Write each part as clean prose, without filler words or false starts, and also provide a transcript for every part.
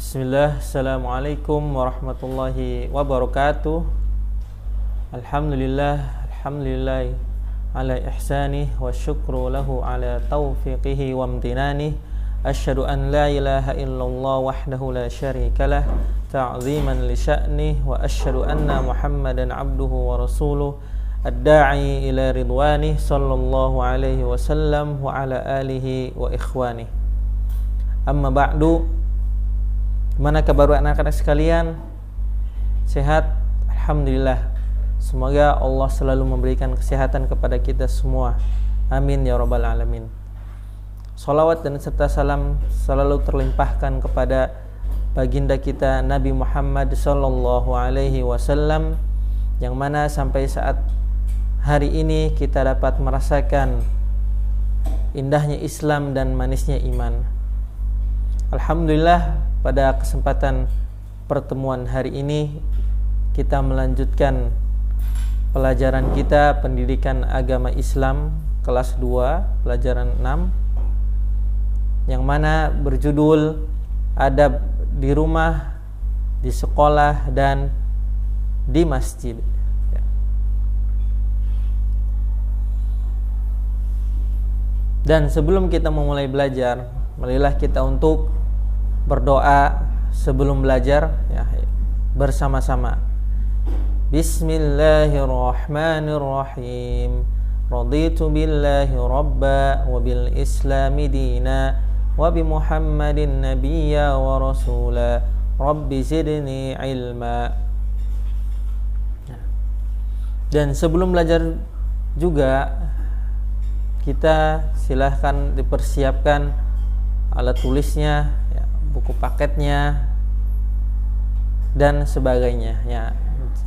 Bismillah, Assalamualaikum warahmatullahi wabarakatuh. Alhamdulillah ala ihsanih wa syukru lahu ala taufiqihi wa amtinanih. Asyhadu an la ilaha illallah wahdahu la syarikalah ta'ziman li sya'nih wa asyhadu anna Muhammadan abduhu wa rasuluh ad-da'i ila ridwanih sallallahu alaihi wasallam wa ala alihi wa ikhwanih. Amma ba'du. Gimana kabar anak-anak sekalian? Sehat? Alhamdulillah. Semoga Allah selalu memberikan kesehatan kepada kita semua. Amin ya rabbal alamin. Salawat dan serta salam selalu terlimpahkan kepada baginda kita Nabi Muhammad sallallahu alaihi wasallam, yang mana sampai saat hari ini kita dapat merasakan indahnya Islam dan manisnya iman. Alhamdulillah, pada kesempatan pertemuan hari ini kita melanjutkan pelajaran kita pendidikan agama Islam kelas 2 pelajaran 6, yang mana berjudul adab di rumah, di sekolah, dan di masjid. Dan sebelum kita memulai belajar, marilah kita untuk berdoa sebelum belajar ya, bersama-sama. Bismillahirrahmanirrahim. Raditu billahi rabba wa bil islami dina wa bi Muhammadin nabiyya wa rasula. Rabbi zidni ilma. Dan sebelum belajar juga kita silahkan dipersiapkan alat tulisnya, buku paketnya dan sebagainya ya.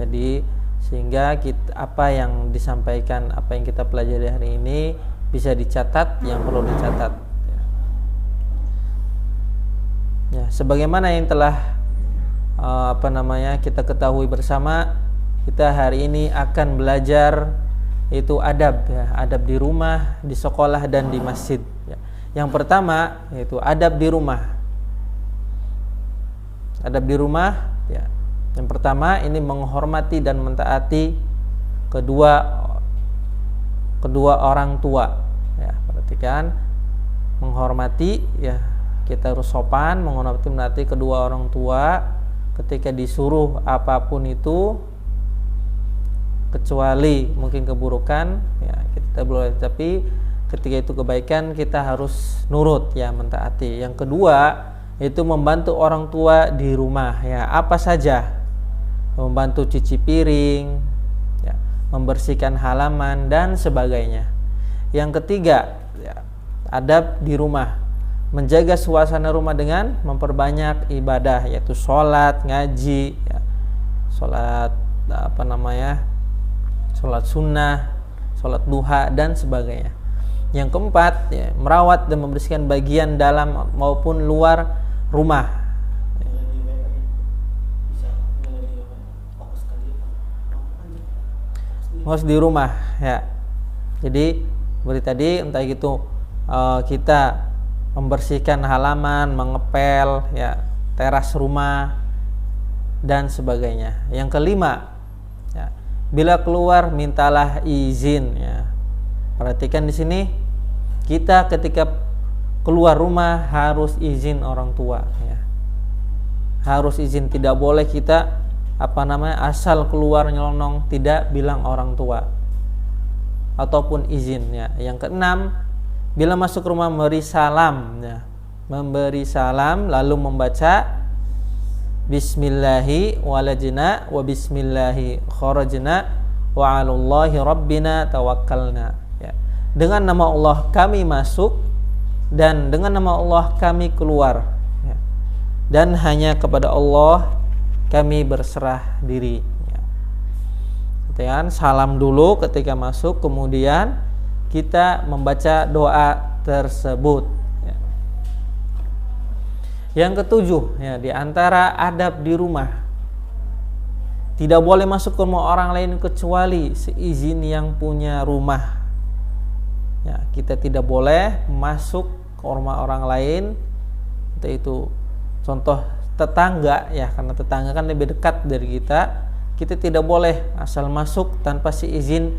Jadi sehingga kita, apa yang disampaikan, apa yang kita pelajari hari ini bisa dicatat yang perlu dicatat ya. Sebagaimana yang telah kita ketahui bersama, kita hari ini akan belajar itu adab ya, adab di rumah, di sekolah, dan di masjid ya. Yang pertama yaitu adab di rumah. Adab di rumah ya. Yang pertama ini menghormati dan mentaati kedua orang tua ya. Perhatikan, menghormati ya, kita harus sopan, menghormati mentaati kedua orang tua ketika disuruh apapun itu, kecuali mungkin keburukan ya kita boleh, tapi ketika itu kebaikan kita harus nurut ya, mentaati. Yang kedua itu membantu orang tua di rumah ya, apa saja, membantu cuci piring ya, membersihkan halaman dan sebagainya. Yang ketiga ya, adab di rumah, menjaga suasana rumah dengan memperbanyak ibadah, yaitu sholat, ngaji ya, sholat sholat sunnah, sholat duha dan sebagainya. Yang keempat ya, merawat dan membersihkan bagian dalam maupun luar rumah. Harus di rumah ya. Jadi seperti tadi, entah itu kita membersihkan halaman, mengepel ya, teras rumah dan sebagainya. Yang kelima ya, bila keluar mintalah izin ya. Perhatikan di sini, kita ketika keluar rumah harus izin orang tua ya. Harus izin, tidak boleh kita asal keluar nyelonong, tidak bilang orang tua ataupun izin ya. Yang keenam, bila masuk rumah memberi salam ya. Memberi salam lalu membaca bismillahi walajna wa bismillahi kharajna wa 'alallahi rabbina tawakkalna ya. Dengan nama Allah kami masuk dan dengan nama Allah kami keluar ya. Dan hanya kepada Allah kami berserah diri ya. Salam dulu ketika masuk, kemudian kita membaca doa tersebut ya. Yang ketujuh ya, di antara adab di rumah, tidak boleh masuk ke rumah orang lain kecuali seizin yang punya rumah ya. Kita tidak boleh masuk ke rumah orang lain, itu contoh tetangga ya, karena tetangga kan lebih dekat dari kita, kita tidak boleh asal masuk tanpa seizin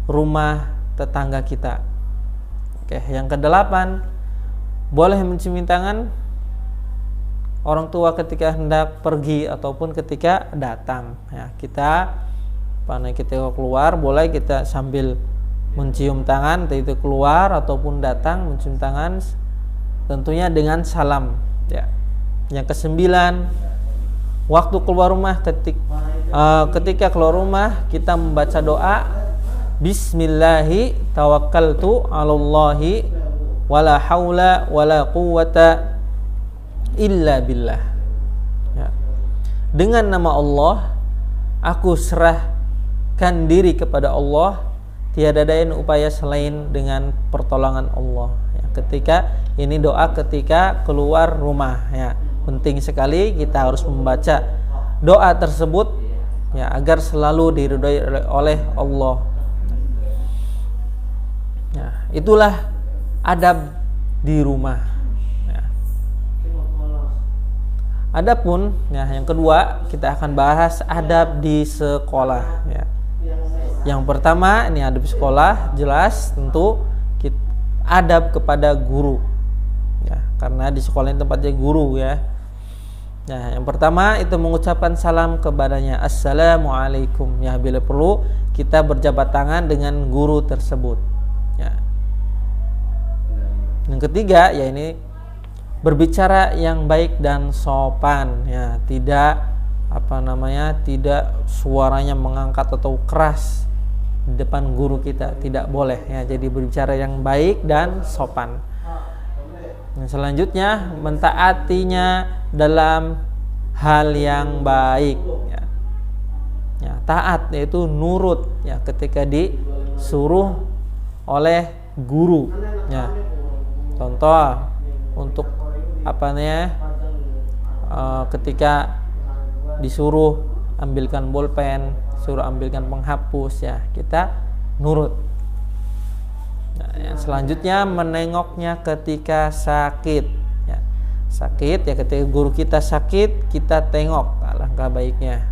rumah tetangga kita. Oke, yang kedelapan, boleh mencium tangan orang tua ketika hendak pergi ataupun ketika datang ya. Kita keluar boleh kita sambil mencium tangan, itu keluar ataupun datang mencium tangan, tentunya dengan salam ya. Yang kesembilan, waktu keluar rumah, ketika keluar rumah kita membaca doa Bismillahi tawakkaltu 'alallahi wala haula wala quwwata illa billah ya. Dengan nama Allah aku serahkan diri kepada Allah, tiada daya upaya selain dengan pertolongan Allah ya. Ketika ini doa ketika keluar rumah ya. Penting sekali kita harus membaca doa tersebut ya, agar selalu diridhoi oleh Allah ya. Itulah adab di rumah ya. Adapun ya, yang kedua kita akan bahas adab di sekolah ya. Yang pertama ini adab di sekolah, jelas tentu adab kepada guru ya, karena di sekolah ini tempatnya guru ya. Nah, yang pertama itu mengucapkan salam kepadanya, assalamualaikum ya, bila perlu kita berjabat tangan dengan guru tersebut ya. Yang ketiga ya, ini berbicara yang baik dan sopan ya, tidak tidak suaranya mengangkat atau keras di depan guru kita, tidak boleh ya. Jadi berbicara yang baik dan sopan. Yang selanjutnya mentaatinya dalam hal yang baik ya. Ya, taat yaitu nurut ya, ketika disuruh oleh guru ya. Contoh untuk ketika disuruh ambilkan bolpen, suruh ambilkan penghapus ya, kita nurut. Nah, yang selanjutnya menengoknya ketika sakit ya. Sakit ya, ketika guru kita sakit kita tengok, alangkah baiknya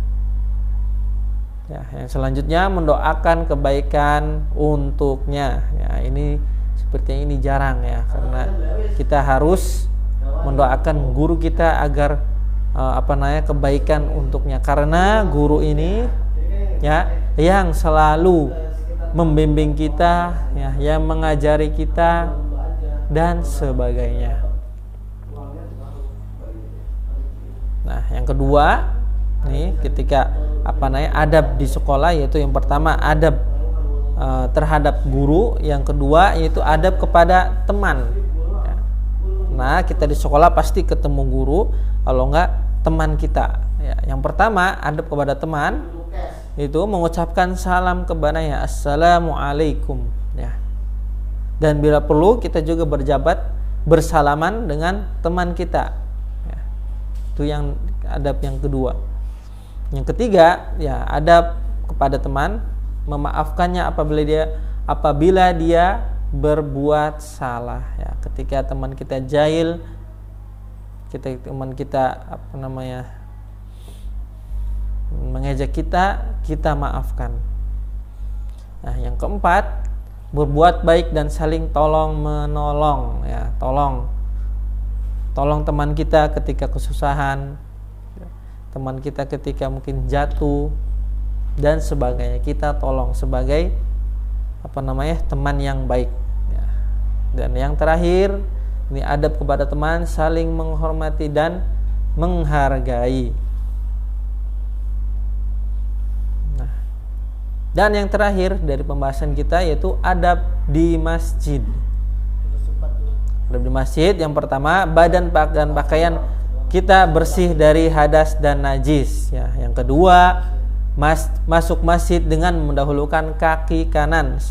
ya. Yang selanjutnya mendoakan kebaikan untuknya ya. Ini seperti ini jarang ya, karena kita harus mendoakan guru kita agar kebaikan untuknya, karena guru ini ya yang selalu membimbing kita ya, yang mengajari kita dan sebagainya. Nah, yang kedua nih, ketika adab di sekolah, yaitu yang pertama adab terhadap guru, yang kedua yaitu adab kepada teman ya. Nah, kita di sekolah pasti ketemu guru, kalau enggak teman kita ya. Yang pertama adab kepada teman itu mengucapkan salam kepadanya, assalamualaikum ya. Dan bila perlu kita juga berjabat bersalaman dengan teman kita ya. Itu yang adab yang kedua. Yang ketiga ya, adab kepada teman, memaafkannya apabila dia berbuat salah ya. Ketika teman kita jahil, teman kita mengejek kita maafkan. Nah, yang keempat, berbuat baik dan saling tolong menolong ya. Tolong teman kita ketika kesusahan, teman kita ketika mungkin jatuh dan sebagainya, kita tolong sebagai teman yang baik ya. Dan yang terakhir, ini adab kepada teman, saling menghormati dan menghargai. Nah, dan yang terakhir dari pembahasan kita yaitu adab di masjid. Adab di masjid, yang pertama, badan dan pakaian kita bersih dari hadas dan najis ya. Yang kedua, masuk masjid dengan mendahulukan kaki kanan,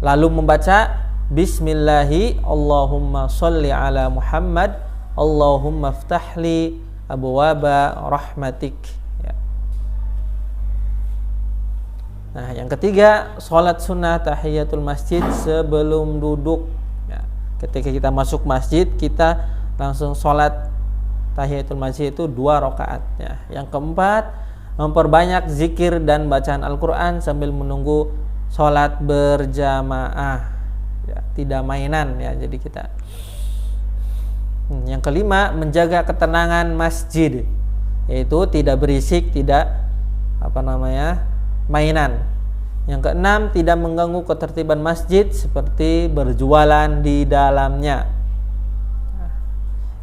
lalu membaca Bismillahi Allahumma sholli ala Muhammad Allahumma ftahli abwaba rahmatik ya. Nah, yang ketiga, sholat sunnah tahiyatul masjid sebelum duduk ya. Ketika kita masuk masjid, kita langsung sholat tahiyatul masjid itu 2 rakaat ya. Yang keempat, memperbanyak zikir dan bacaan Al-Qur'an sambil menunggu sholat berjamaah ya, tidak mainan ya. Jadi kita yang kelima, menjaga ketenangan masjid, yaitu tidak berisik, tidak mainan. Yang keenam, tidak mengganggu ketertiban masjid seperti berjualan di dalamnya.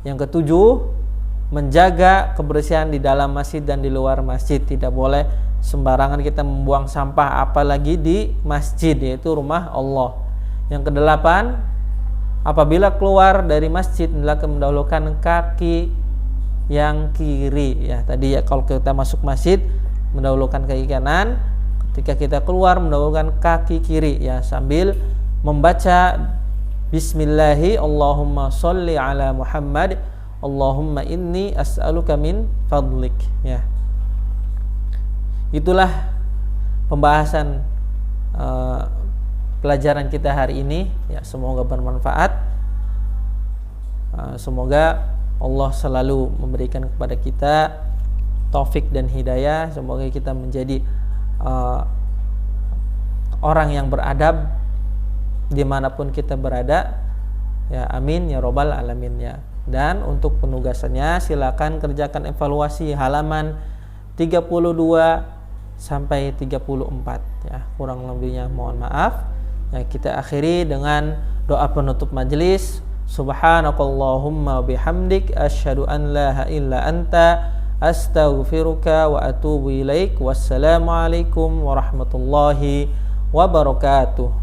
Yang ketujuh, menjaga kebersihan di dalam masjid dan di luar masjid. Tidak boleh sembarangan kita membuang sampah, apalagi di masjid, yaitu rumah Allah. Yang kedelapan, apabila keluar dari masjid hendaklah mendahulukan kaki yang kiri ya. Tadi ya, kalau kita masuk masjid mendahulukan kaki kanan, ketika kita keluar mendahulukan kaki kiri ya, sambil membaca bismillahi Allahumma sholli ala Muhammad Allahumma inni as'aluka min fadlik ya. Itulah pembahasan pelajaran kita hari ini ya, semoga bermanfaat. Semoga Allah selalu memberikan kepada kita taufik dan hidayah. Semoga kita menjadi orang yang beradab dimanapun kita berada ya, amin ya robbal alamin ya. Dan untuk penugasannya silakan kerjakan evaluasi halaman 32 sampai 34 ya. Kurang lebihnya mohon maaf. Ya, kita akhiri dengan doa penutup majelis. Subhanakallahumma bihamdik asyhadu an la ilaha illa anta astaghfiruka wa atubu ilaik. Wassalamualaikum warahmatullahi wabarakatuh.